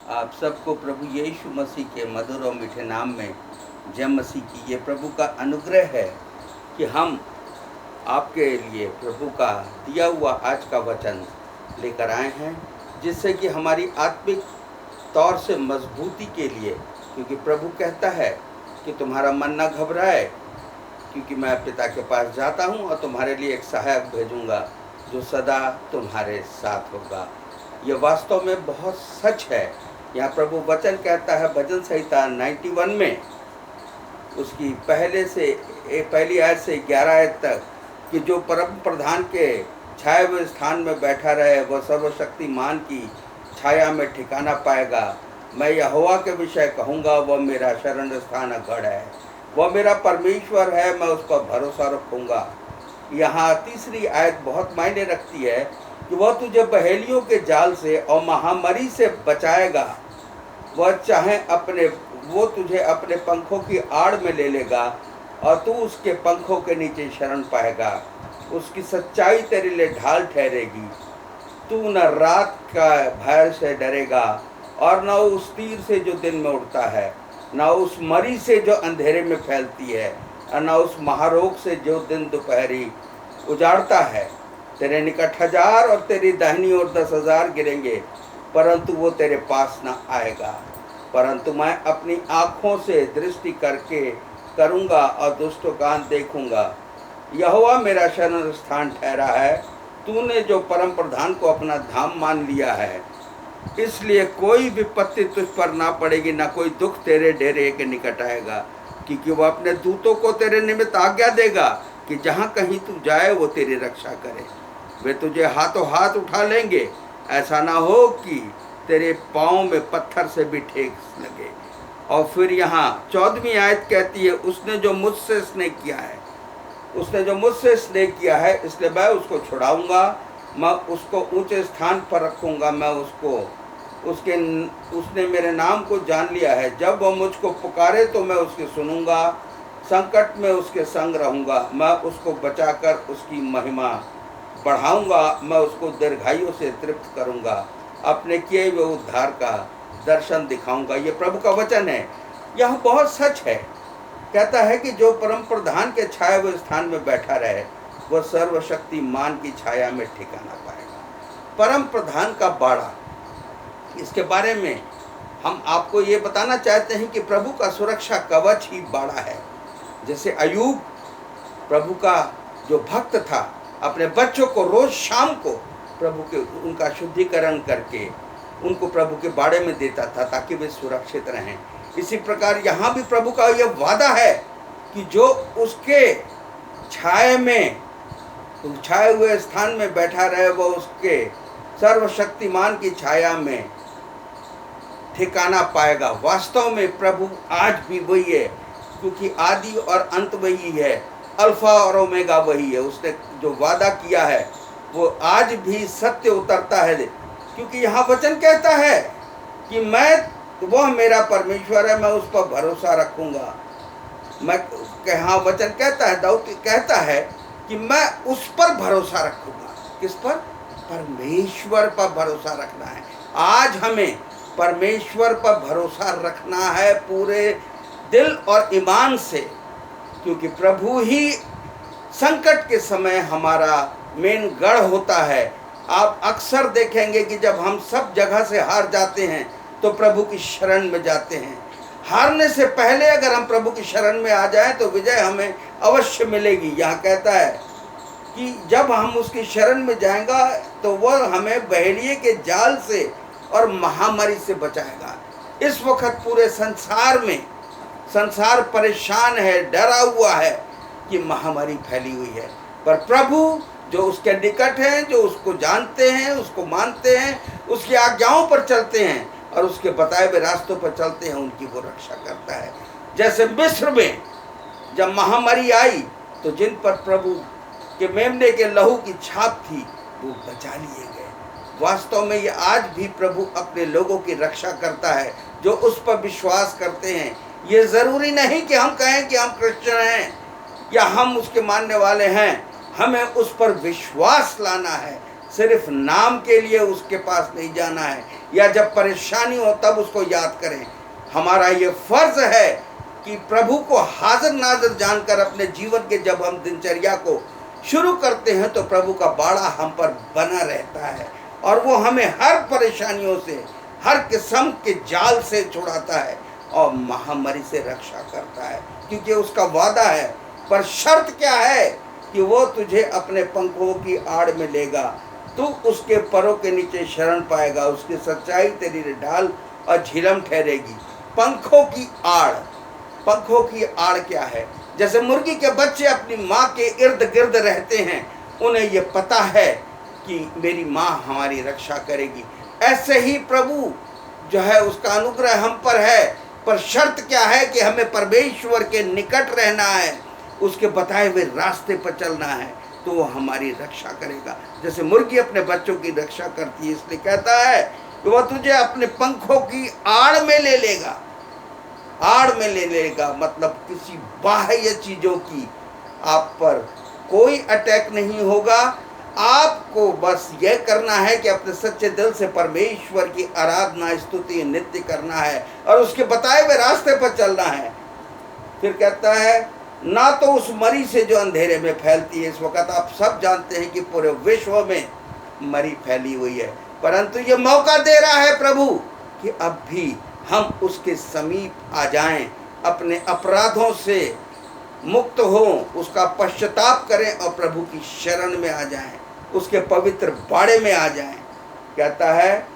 आप सबको प्रभु यीशु मसीह के मधुर और मीठे नाम में जय मसीह की। ये प्रभु का अनुग्रह है कि हम आपके लिए प्रभु का दिया हुआ आज का वचन लेकर आए हैं, जिससे कि हमारी आत्मिक तौर से मजबूती के लिए, क्योंकि प्रभु कहता है कि तुम्हारा मन न घबराए, क्योंकि मैं पिता के पास जाता हूँ और तुम्हारे लिए एक सहायक भेजूँगा जो सदा तुम्हारे साथ होगा। ये वास्तव में बहुत सच है। यहाँ प्रभु वचन कहता है भजन संहिता 91 में, उसकी पहली आयत से 11 आयत तक, कि जो परम प्रधान के छाए हुए स्थान में बैठा रहे वह सर्वशक्तिमान की छाया में ठिकाना पाएगा। मैं यहोवा के विषय कहूँगा, वह मेरा शरण स्थान गढ़ है, वह मेरा परमेश्वर है, मैं उस पर भरोसा रखूँगा। यहाँ तीसरी आयत बहुत मायने रखती है कि वह तुझे पहेलियों के जाल से और महामारी से बचाएगा। वो तुझे अपने पंखों की आड़ में ले लेगा और तू उसके पंखों के नीचे शरण पाएगा। उसकी सच्चाई तेरे लिए ढाल ठहरेगी। तू न रात का भय से डरेगा और न उस तीर से जो दिन में उड़ता है, न उस मरी से जो अंधेरे में फैलती है, और न उस महारोग से जो दिन दोपहरी उजाड़ता है। तेरे निकट 1000 और तेरी दाहिनी ओर 10,000 गिरेंगे, परंतु वो तेरे पास न आएगा। परंतु मैं अपनी आँखों से दृष्टि करके करूँगा और दुष्टों का अंत देखूँगा। यहोवा मेरा शरण स्थान ठहरा है। तूने जो परम प्रधान को अपना धाम मान लिया है, इसलिए कोई विपत्ति तुझ पर ना पड़ेगी, ना कोई दुख तेरे डेरे के निकट आएगा, क्योंकि वह अपने दूतों को तेरे निमित्त आज्ञा देगा कि जहाँ कहीं तू जाए वो तेरी रक्षा करे। वे तुझे हाथों हाथ उठा लेंगे, ऐसा ना हो कि तेरे पाँव में पत्थर से भी ठेस लगे। और फिर यहाँ 14वीं आयत कहती है, उसने जो मुझसे स्नेह किया है इसलिए मैं उसको छुड़ाऊंगा, मैं उसको ऊंचे स्थान पर रखूंगा। उसने मेरे नाम को जान लिया है। जब वह मुझको पुकारे तो मैं उसके सुनूंगा। संकट में उसके संग रहूंगा, मैं उसको बचाकर उसकी महिमा बढ़ाऊंगा। मैं उसको दीर्घायु से तृप्त करूंगा, अपने किए हुए उद्धार का दर्शन दिखाऊंगा। ये प्रभु का वचन है। यह बहुत सच है। कहता है कि जो परम प्रधान के छाए हुए स्थान में बैठा रहे वह सर्वशक्तिमान की छाया में ठिकाना पाएगा। परम प्रधान का बाड़ा, इसके बारे में हम आपको ये बताना चाहते हैं कि प्रभु का सुरक्षा कवच ही बाड़ा है। जैसे अयूब प्रभु का जो भक्त था, अपने बच्चों को रोज शाम को प्रभु के उनका शुद्धिकरण करके उनको प्रभु के बाड़े में देता था ताकि वे सुरक्षित रहें। इसी प्रकार यहाँ भी प्रभु का यह वादा है कि जो उसके छाए हुए स्थान में बैठा रहे वो उसके सर्वशक्तिमान की छाया में ठिकाना पाएगा। वास्तव में प्रभु आज भी वही है, क्योंकि आदि और अंत वही है, अल्फा और ओमेगा वही है। उसने जो वादा किया है वो आज भी सत्य उतरता है, क्योंकि यहाँ वचन कहता है कि वह मेरा परमेश्वर है, मैं उस पर भरोसा रखूंगा। यहाँ वचन कहता है, दाऊद कहता है कि मैं उस पर भरोसा रखूंगा। किस पर? परमेश्वर पर भरोसा रखना है। आज हमें परमेश्वर पर भरोसा रखना है पूरे दिल और ईमान से, क्योंकि प्रभु ही संकट के समय हमारा मेन गढ़ होता है। आप अक्सर देखेंगे कि जब हम सब जगह से हार जाते हैं तो प्रभु की शरण में जाते हैं। हारने से पहले अगर हम प्रभु की शरण में आ जाएं तो विजय हमें अवश्य मिलेगी। यहाँ कहता है कि जब हम उसकी शरण में जाएंगे तो वह हमें बहेलिए के जाल से और महामारी से बचाएगा। इस वक्त पूरे संसार परेशान है, डरा हुआ है कि महामारी फैली हुई है, पर प्रभु जो उसके निकट हैं, जो उसको जानते हैं, उसको मानते हैं, उसकी आज्ञाओं पर चलते हैं और उसके बताए हुए रास्तों पर चलते हैं, उनकी वो रक्षा करता है। जैसे मिस्र में जब महामारी आई तो जिन पर प्रभु के मेमने के लहू की छाप थी वो बचा लिए गए। वास्तव में ये आज भी प्रभु अपने लोगों की रक्षा करता है जो उस पर विश्वास करते हैं। ये ज़रूरी नहीं कि हम कहें कि हम क्रिश्चियन हैं या हम उसके मानने वाले हैं, हमें उस पर विश्वास लाना है। सिर्फ नाम के लिए उसके पास नहीं जाना है। या जब परेशानी हो तब उसको याद करें। हमारा ये फर्ज है कि प्रभु को हाजिर नाजिर जानकर अपने जीवन के जब हम दिनचर्या को शुरू करते हैं तो प्रभु का बाड़ा हम पर बना रहता है और वो हमें हर परेशानियों से, हर किस्म के जाल से छुड़ाता है और महामारी से रक्षा करता है, क्योंकि उसका वादा है। पर शर्त क्या है कि वो तुझे अपने पंखों की आड़ में लेगा, तू उसके परों के नीचे शरण पाएगा, उसकी सच्चाई तेरी ढाल और झिलम ठहरेगी। पंखों की आड़, पंखों की आड़ क्या है? जैसे मुर्गी के बच्चे अपनी माँ के इर्द गिर्द रहते हैं, उन्हें ये पता है कि मेरी माँ हमारी रक्षा करेगी। ऐसे ही प्रभु जो है उसका अनुग्रह हम पर है, पर शर्त क्या है कि हमें परमेश्वर के निकट रहना है, उसके बताए हुए रास्ते पर चलना है, तो वो हमारी रक्षा करेगा। जैसे मुर्गी अपने बच्चों की रक्षा करती है, इसलिए कहता है कि वह तुझे अपने पंखों की आड़ में ले लेगा। आड़ में ले लेगा मतलब किसी बाह्य चीज़ों की आप पर कोई अटैक नहीं होगा। आपको बस यह करना है कि अपने सच्चे दिल से परमेश्वर की आराधना, स्तुति, नित्य करना है और उसके बताए हुए रास्ते पर चलना है। फिर कहता है ना तो उस मरी से जो अंधेरे में फैलती है। इस वक्त आप सब जानते हैं कि पूरे विश्व में मरी फैली हुई है, परंतु ये मौका दे रहा है प्रभु कि अब भी हम उसके समीप आ जाएं, अपने अपराधों से मुक्त हों, उसका पश्चाताप करें और प्रभु की शरण में आ जाएं, उसके पवित्र बाड़े में आ जाएं। कहता है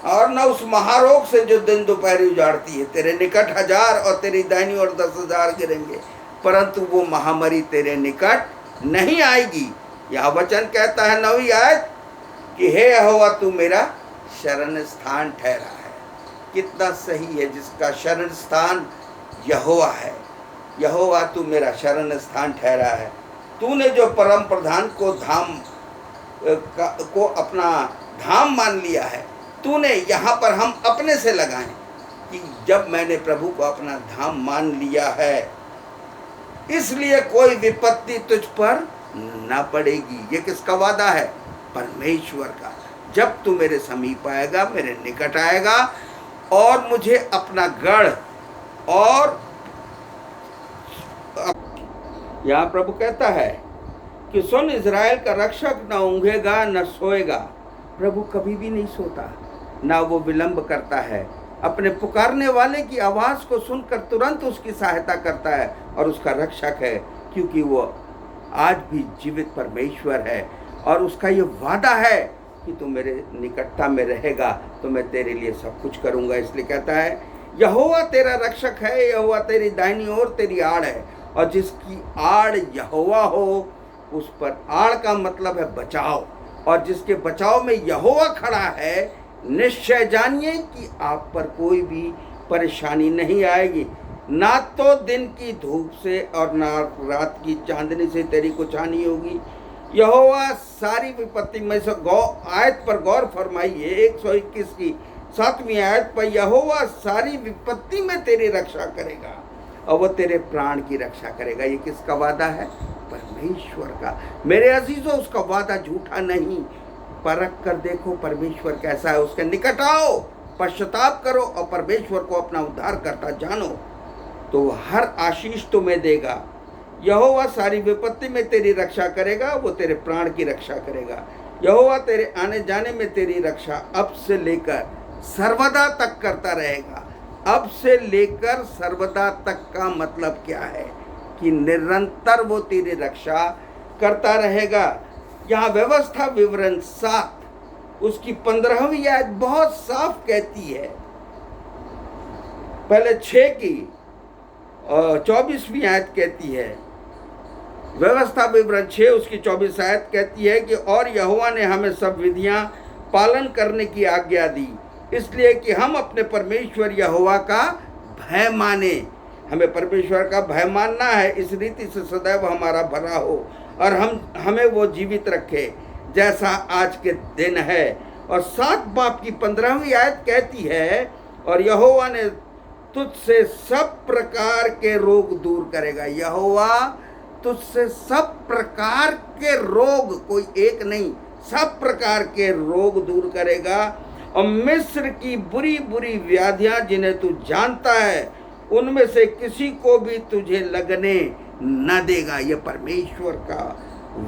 और न उस महारोग से जो दिन दोपहर उजाड़ती है। तेरे निकट 1000 और तेरी दाहिनी ओर 10,000 गिरेंगे, परंतु वो महामारी तेरे निकट नहीं आएगी। यह वचन कहता है 9वीं आयत कि हे यहोवा तू मेरा शरण स्थान ठहरा है। कितना सही है, जिसका शरण स्थान यहोवा है। यहोवा तू मेरा शरण स्थान ठहरा है। तूने जो परम प्रधान को अपना धाम मान लिया है, तूने यहाँ पर हम अपने से लगाएं कि जब मैंने प्रभु को अपना धाम मान लिया है, इसलिए कोई विपत्ति तुझ पर न पड़ेगी। ये किसका वादा है? परमेश्वर का। जब तू मेरे समीप आएगा, मेरे निकट आएगा और मुझे अपना गढ़ और यहाँ प्रभु कहता है कि सुन इज़राइल का रक्षक न ऊँघेगा न सोएगा। प्रभु कभी भी नहीं सोता, ना वो विलंब करता है। अपने पुकारने वाले की आवाज़ को सुनकर तुरंत उसकी सहायता करता है और उसका रक्षक है, क्योंकि वो आज भी जीवित परमेश्वर है और उसका ये वादा है कि तू मेरे निकटता में रहेगा तो मैं तेरे लिए सब कुछ करूँगा। इसलिए कहता है यहोवा तेरा रक्षक है, यहोवा तेरी दाहिनी ओर तेरी आड़ है, और जिसकी आड़ यहोवा हो उस पर, आड़ का मतलब है बचाव, और जिसके बचाव में यहोवा खड़ा है, निश्चय जानिए कि आप पर कोई भी परेशानी नहीं आएगी। ना तो दिन की धूप से और ना रात की चांदनी से तेरी कुछ हानि होगी। यहोवा सारी विपत्ति में से आयत पर गौर फरमाइए, 121 की 7वीं आयत पर, यहोवा सारी विपत्ति में तेरी रक्षा करेगा और वो तेरे प्राण की रक्षा करेगा। ये किसका वादा है? परमेश्वर का। मेरे अजीजों, उसका वादा झूठा नहीं। परख कर देखो परमेश्वर कैसा है, उसके निकट आओ, पश्चाताप करो और परमेश्वर को अपना उद्धार करता जानो, तो हर आशीष तुम्हें देगा। यहोवा सारी विपत्ति में तेरी रक्षा करेगा, वो तेरे प्राण की रक्षा करेगा। यहोवा तेरे आने जाने में तेरी रक्षा अब से लेकर सर्वदा तक करता रहेगा। अब से लेकर सर्वदा तक का मतलब क्या है? कि निरंतर वो तेरी रक्षा करता रहेगा। यहाँ व्यवस्था विवरण 7 उसकी 15वीं आयत बहुत साफ कहती है। पहले 6 की 24वीं आयत कहती है, व्यवस्था विवरण 6 उसकी 24 आयत कहती है कि और यहोवा ने हमें सब विधियां पालन करने की आज्ञा दी, इसलिए कि हम अपने परमेश्वर यहोवा का भय माने। हमें परमेश्वर का भय मानना है, इस रीति से सदैव हमारा भला हो और हमें वो जीवित रखे जैसा आज के दिन है। और 7 बाब की 15वीं आयत कहती है, और यहोवा ने तुझसे सब प्रकार के रोग दूर करेगा। यहोवा तुझसे सब प्रकार के रोग, कोई एक नहीं, सब प्रकार के रोग दूर करेगा और मिस्र की बुरी बुरी व्याधियां जिन्हें तू जानता है, उनमें से किसी को भी तुझे लगने न देगा। यह परमेश्वर का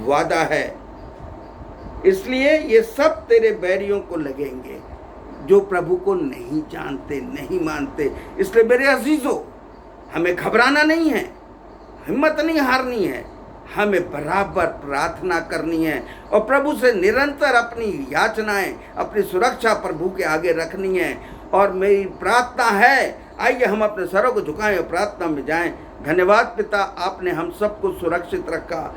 वादा है। इसलिए ये सब तेरे बैरियों को लगेंगे जो प्रभु को नहीं जानते, नहीं मानते। इसलिए मेरे अजीजों, हमें घबराना नहीं है, हिम्मत नहीं हारनी है, हमें बराबर प्रार्थना करनी है और प्रभु से निरंतर अपनी याचनाएं, अपनी सुरक्षा प्रभु के आगे रखनी है। और मेरी प्रार्थना है, आइए हम अपने सरों को झुकाएं और प्रार्थना में जाएं। धन्यवाद पिता, आपने हम सबको सुरक्षित रखा,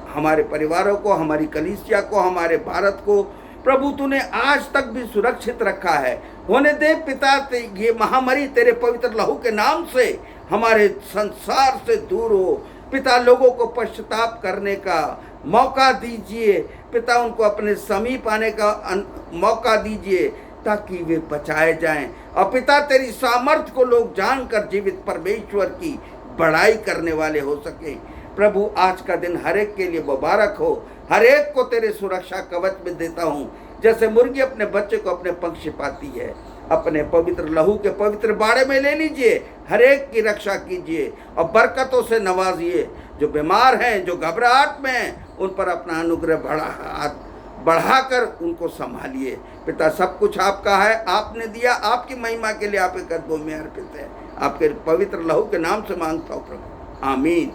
हमारे परिवारों को, हमारी कलीसिया को, हमारे भारत को। प्रभु तूने आज तक भी सुरक्षित रखा है। होने दे पिता, ये महामारी तेरे पवित्र लहू के नाम से हमारे संसार से दूर हो। पिता, लोगों को पश्चाताप करने का मौका दीजिए पिता, उनको अपने समीप आने का मौका दीजिए ताकि वे बचाए जाएं। और पिता, तेरी सामर्थ्य को लोग जानकर जीवित परमेश्वर की बड़ाई करने वाले हो सके। प्रभु, आज का दिन हर एक के लिए मुबारक हो। हर एक को तेरे सुरक्षा कवच में देता हूँ। जैसे मुर्गी अपने बच्चे को अपने पंख छिपाती है, अपने पवित्र लहू के पवित्र बाड़े में ले लीजिए। हर एक की रक्षा कीजिए और बरकतों से नवाजिए। जो बीमार हैं, जो घबराहट में हैं, उन पर अपना अनुग्रह बढ़ाकर उनको संभालिए। पिता, सब कुछ आपका है, आपने दिया, आपकी महिमा के लिए आपके कदमों में अर्पित है। आपके पवित्र लहू के नाम से मांगता हूँ प्रभु, आमीन।